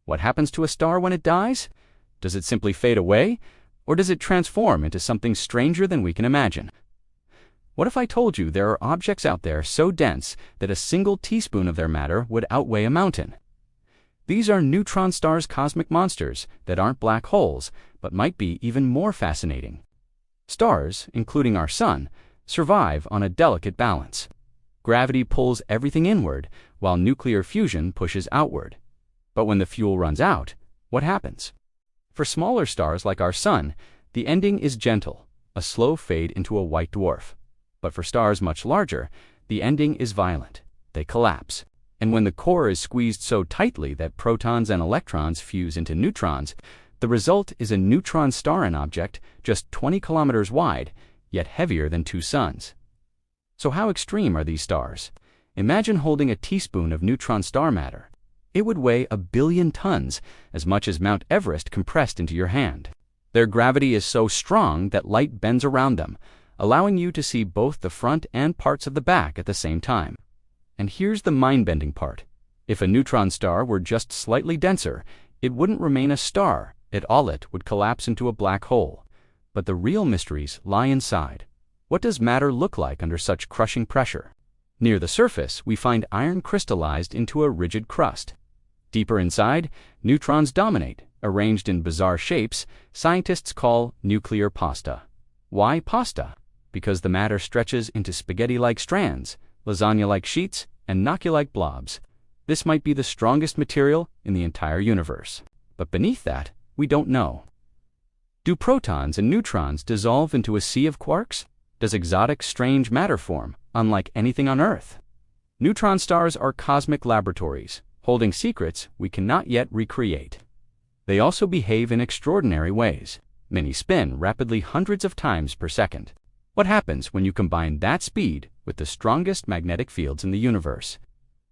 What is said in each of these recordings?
What happens to a star when it dies? Does it simply fade away, or does it transform into something stranger than we can imagine? What if I told you there are objects out there so dense that a single teaspoon of their matter would outweigh a mountain? These are neutron stars, cosmic monsters that aren't black holes, but might be even more fascinating. Stars, including our Sun, survive on a delicate balance. Gravity pulls everything inward, while nuclear fusion pushes outward. But when the fuel runs out, what happens? For smaller stars like our Sun, the ending is gentle, a slow fade into a white dwarf. But for stars much larger, the ending is violent. They collapse. And when the core is squeezed so tightly that protons and electrons fuse into neutrons, the result is a neutron star, an object just 20 kilometers wide, yet heavier than 2 suns. So how extreme are these stars? Imagine holding a teaspoon of neutron star matter. It would weigh 1 billion tons, as much as Mount Everest compressed into your hand. Their gravity is so strong that light bends around them, allowing you to see both the front and parts of the back at the same time. And here's the mind-bending part. If a neutron star were just slightly denser, it wouldn't remain a star. It would collapse into a black hole. But the real mysteries lie inside. What does matter look like under such crushing pressure? Near the surface, we find iron crystallized into a rigid crust. Deeper inside, neutrons dominate, arranged in bizarre shapes scientists call nuclear pasta. Why pasta? Because the matter stretches into spaghetti-like strands, lasagna-like sheets, and gnocchi-like blobs. This might be the strongest material in the entire universe. But beneath that, we don't know. Do protons and neutrons dissolve into a sea of quarks? Does exotic, strange matter form, unlike anything on Earth? Neutron stars are cosmic laboratories, holding secrets we cannot yet recreate. They also behave in extraordinary ways. Many spin rapidly hundreds of times per second. What happens when you combine that speed with the strongest magnetic fields in the universe?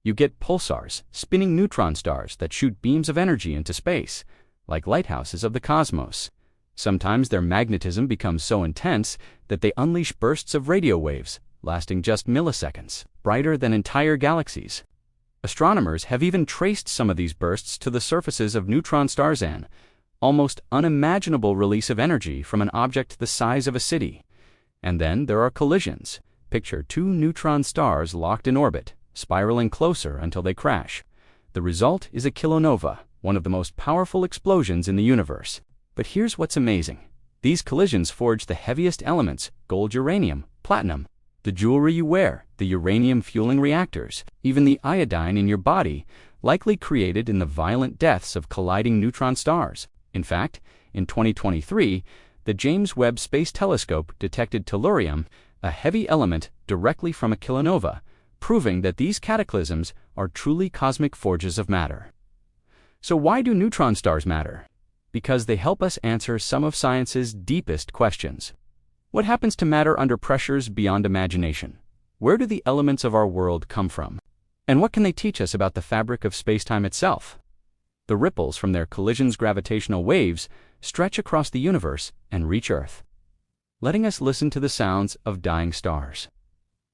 You get pulsars, spinning neutron stars that shoot beams of energy into space, like lighthouses of the cosmos. Sometimes their magnetism becomes so intense that they unleash bursts of radio waves, lasting just milliseconds, brighter than entire galaxies. Astronomers have even traced some of these bursts to the surfaces of neutron stars, an almost unimaginable release of energy from an object the size of a city. And then there are collisions. Picture 2 neutron stars locked in orbit, spiraling closer until they crash. The result is a kilonova, one of the most powerful explosions in the universe. But here's what's amazing. These collisions forge the heaviest elements: gold, uranium, platinum, the jewelry you wear, the uranium fueling reactors, even the iodine in your body, likely created in the violent deaths of colliding neutron stars. In fact, in 2023, the James Webb Space Telescope detected tellurium, a heavy element, directly from a kilonova, proving that these cataclysms are truly cosmic forges of matter. So why do neutron stars matter? Because they help us answer some of science's deepest questions. What happens to matter under pressures beyond imagination? Where do the elements of our world come from? And what can they teach us about the fabric of spacetime itself? The ripples from their collisions' gravitational waves stretch across the universe and reach Earth, letting us listen to the sounds of dying stars.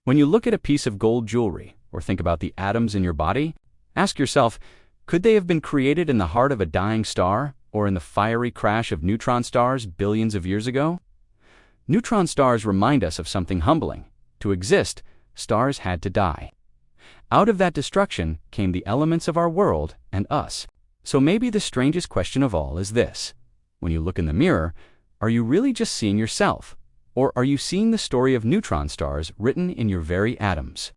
When you look at a piece of gold jewelry or think about the atoms in your body, ask yourself, could they have been created in the heart of a dying star or in the fiery crash of neutron stars billions of years ago? Neutron stars remind us of something humbling. To exist, stars had to die. Out of that destruction came the elements of our world and us. So maybe the strangest question of all is this. When you look in the mirror, are you really just seeing yourself? Or are you seeing the story of neutron stars written in your very atoms?